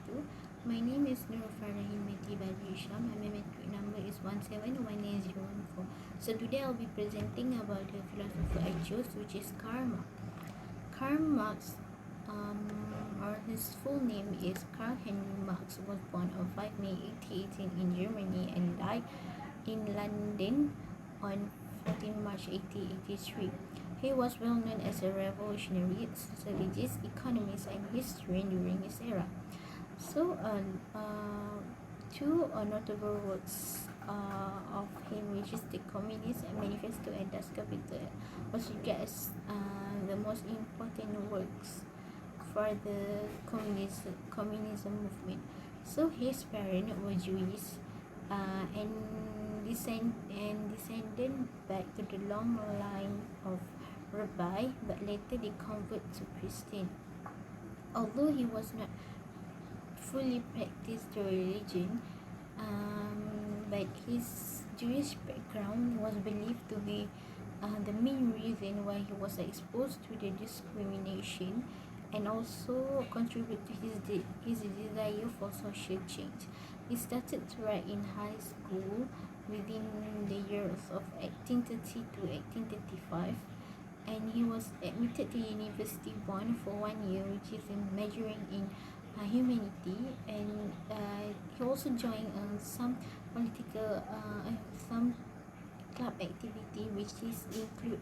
wabarakatuh. My name is Nur Farahim Meti Badri Isham. My metric number is 171904. So today I'll be presenting about the philosopher I chose, which is Karl Marx. Karl Marx, or his full name is Karl Henry Marx, was born on 5 May 1818 in Germany and died in London on 14 March 1883. He was well known as a revolutionary, sociologist, economist, and historian during his era. So, two notable works of him, which is the Communist Manifesto and Das Kapital, was regarded as the most important works for the communism movement. So his parents were Jewish, and descended back to the long line of rabbi, but later they converted to Christian. Although he was not fully practiced the religion, but his Jewish background was believed to be the main reason why he was exposed to the discrimination, and also contribute to his desire for social change. He started to write in high school within the years of 1830 to 1835, and he was admitted to University Bonn for 1 year, which is in majoring in humanity, and he also joined some club activity, which is include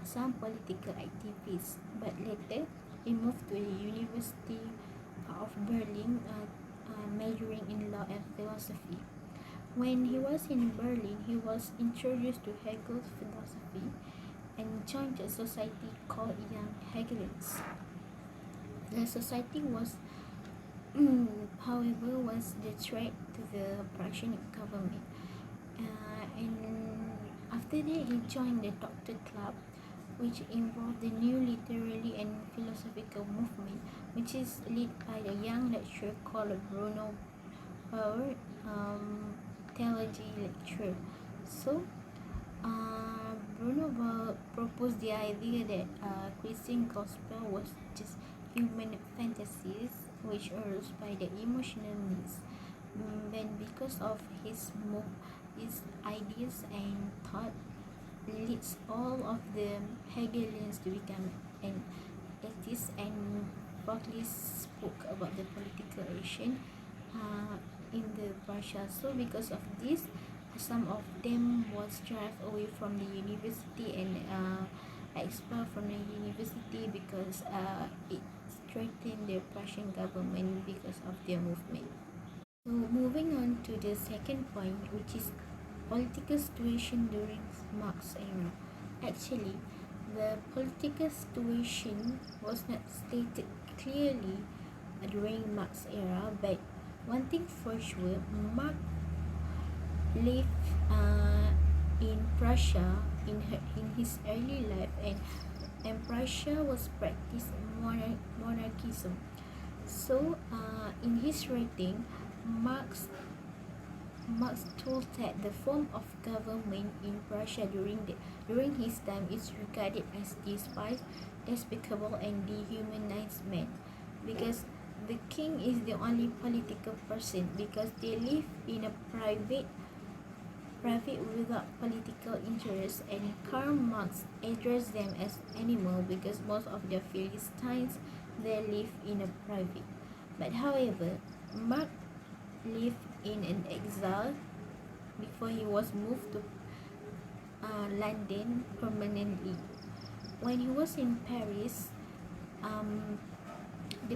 some political activities. But later he moved to the University of Berlin, majoring in law and philosophy. When he was in Berlin, he was introduced to Hegel's philosophy and joined a society called Young Hegelians. The society was, however, was the threat to the Prussian government. And after that, he joined the Doctor Club, which involved the new literary and philosophical movement, which is led by a young lecturer called Bruno Bauer, theology lecturer. So, Bruno Bauer proposed the idea that Christian gospel was just human fantasies which arose by the emotional needs. Then, because of his ideas and thought, leads all of the Hegelians to become an atheist, and broadly spoke about the political action in the Prussia. So because of this, some of them was driven away from the university and expelled from the university because it threatened the Prussian government because of their movement. So moving on to the second point, which is political situation during Marx era. Actually, the political situation was not stated clearly during Marx era, but one thing for sure, Marx lived in Prussia in his early life, and Prussia was practiced monarchism. So, in his writing, Marx told that the form of government in Prussia during his time is regarded as despised, despicable, and dehumanized man, because the king is the only political person, because they live in a private without political interest, and Karl Marx addressed them as animal because most of the Philistines they live in a private. But however, Marx lived in an exile before he was moved to London permanently. When he was in Paris, the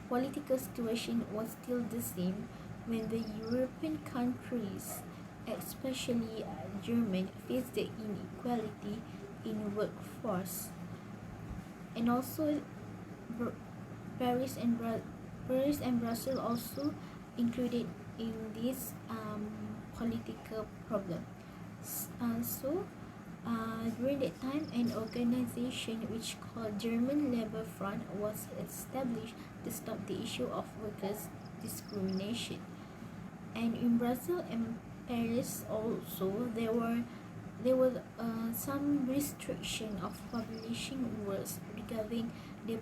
political situation was still the same when the European countries, especially Germany, faced the inequality in workforce, and also Paris and Brussels also included in this political problem. During that time, an organization which called German Labour Front was established to stop the issue of workers' discrimination. And in Brazil and Paris also, there was some restriction of publishing works regarding the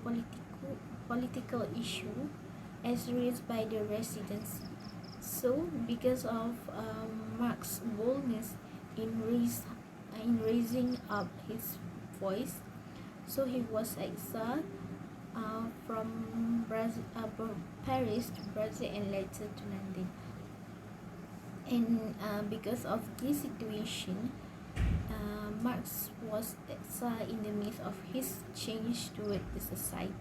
political issue, as raised by the residents. So, because of Marx's boldness in raising up his voice, so he was exiled from Paris to Brazil and later to London. And because of this situation, Marx was exiled in the midst of his change toward the society.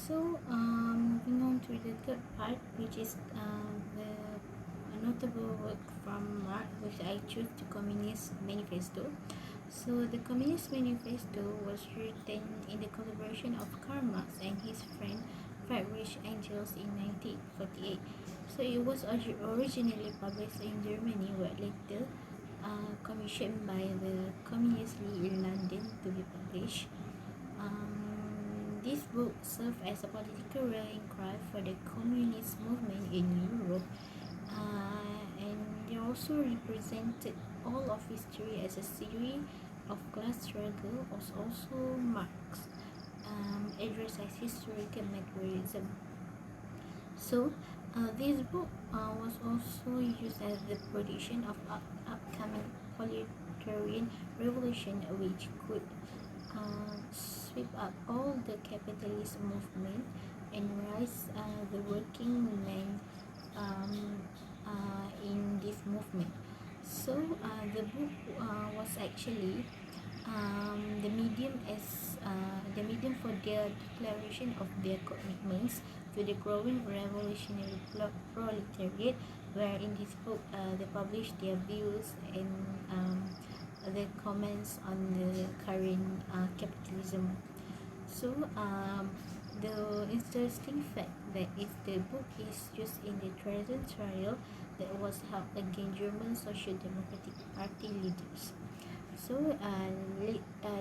Moving on to the third part, which is the a notable work from Marx, which I choose the Communist Manifesto. So, the Communist Manifesto was written in the collaboration of Karl Marx and his friend Friedrich Engels in 1948. So, it was originally published in Germany, but later commissioned by the Communist League in London to be published. This book served as a political rallying cry for the communist movement in Europe, and they also represented all of history as a series of class struggle. Was also Marx addressed as historical materialism. So, this book was also used as the prediction of upcoming proletarian revolution, which could sweep up all the capitalist movement and rise the working man in this movement. So the book was actually the medium for their declaration of their commitments to the growing revolutionary proletariat, where in this book they published their views and the comments on the current capitalism. So the interesting fact that is the book is used in the treason trial that was held against German Social Democratic Party leaders. So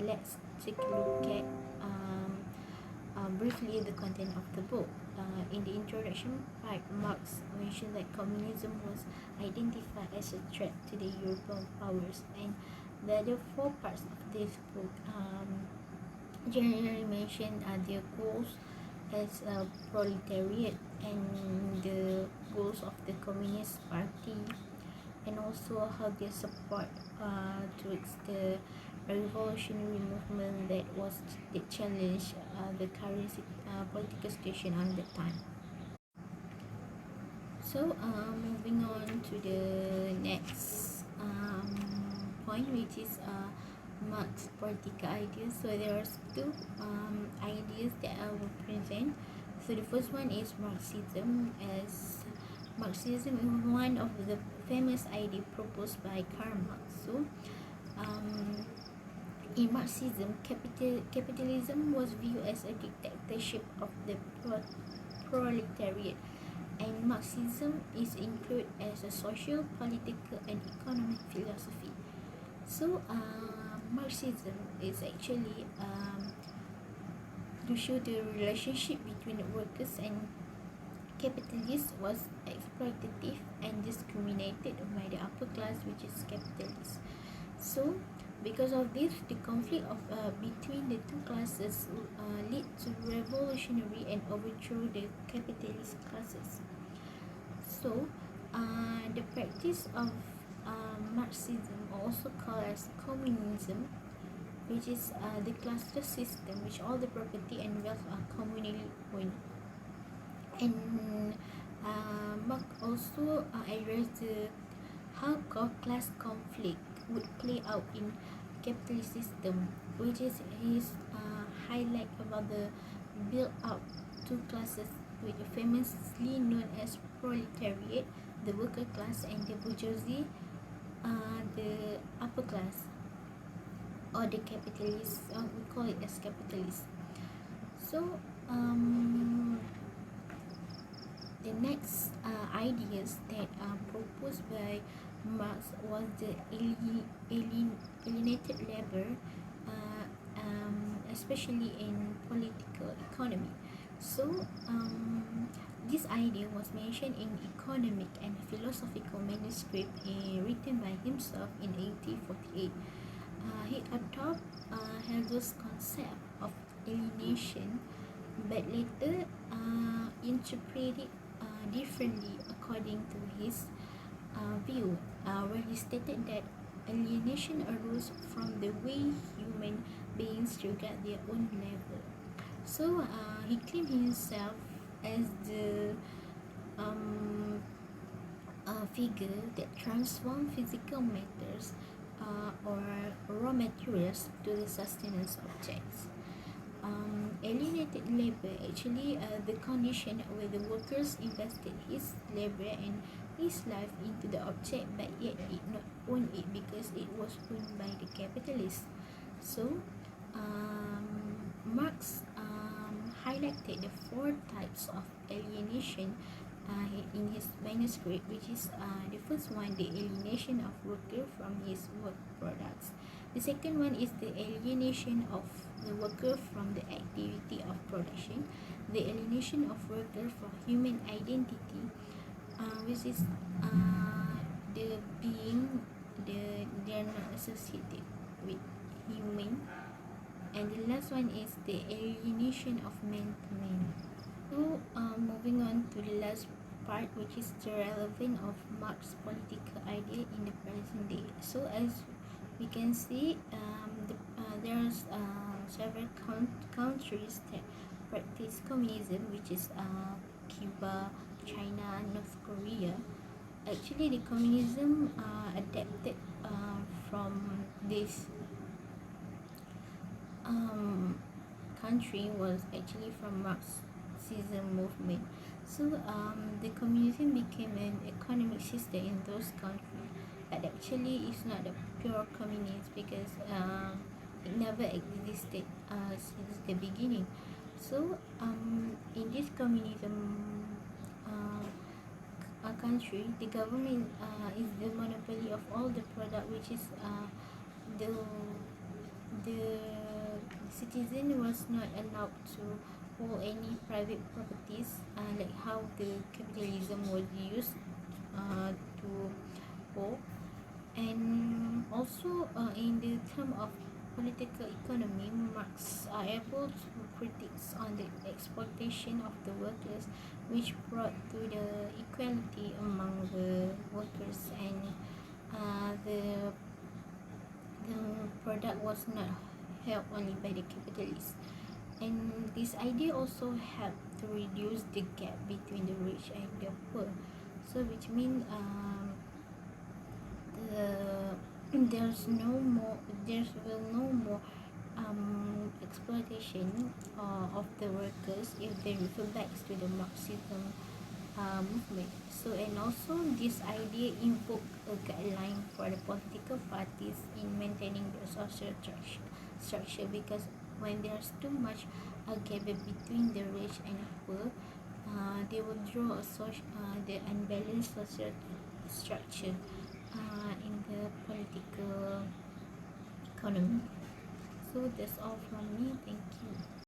let's take a look at briefly the content of the book. In the introduction part, Marx mentioned that communism was identified as a threat to the European powers, and the other four parts of this book generally mention their goals as a proletariat and the goals of the Communist Party, and also how they support towards the revolutionary movement that challenged the current political situation at the time. So moving on to the next point, which is Marx political ideas. So there are two ideas that I will present. So the first one is Marxism. As Marxism is one of the famous ideas proposed by Karl Marx. So in Marxism, capitalism was viewed as a dictatorship of the proletariat, and Marxism is included as a social, political, and economic philosophy. So, Marxism is actually to show the relationship between the workers and capitalists was exploitative and discriminated by the upper class, which is capitalists. So, because of this, the conflict of between the two classes lead to revolutionary and overthrow the capitalist classes. So, the practice of Marxism, also called as communism, which is the classless system, which all the property and wealth are communally owned. And Marx also addressed how class conflict would play out in capitalist system, which is his highlight about the build up two classes, which are famously known as proletariat, the worker class, and the bourgeoisie, the upper class, or the capitalists. We call it as capitalists. So the next ideas that are proposed by Marx was the alienated labor, especially in political economy. So this idea was mentioned in economic and philosophical manuscript written by himself in 1848. He adopted Hegel's concept of alienation but later interpreted differently according to his view, where he stated that alienation arose from the way human beings regard their own level. So he claimed himself as the um, figure that transform physical matters or raw materials to the sustenance objects. Alienated labor actually the condition where the workers invested his labor and his life into the object, but yet did not own it because it was owned by the capitalists. So Marx highlighted the four types of alienation in his manuscript, which is the first one, the alienation of worker from his work products. The second one is the alienation of the worker from the activity of production. The alienation of worker from human identity, which is the being they are not associated with human. And the last one is the alienation of man to man. So, moving on to the last part, which is the relevance of Marx's political idea in the present day. So, as we can see, there's several countries that practice communism, which is Cuba, China, North Korea. Actually, the communism adapted from this um, country was actually from Marxism movement. So the communism became an economic system in those countries, but actually it's not a pure communist because it never existed since the beginning. So in this communism country, the government is the monopoly of all the product, which is the the citizen was not allowed to hold any private properties, like how the capitalism was used to hold. And also in the term of political economy, Marx are able to critique on the exploitation of the workers, which brought to the equality among the workers, and the product was not held only by the capitalists. And this idea also helped to reduce the gap between the rich and the poor. So which means the there will no more exploitation of the workers if they refer back to the Marxism movement. So, and also this idea invoked a guideline for the political parties in maintaining the social structure, because when there's too much a gap between the rich and the poor, they will draw the unbalanced social structure in the political economy. So that's all from me. Thank you.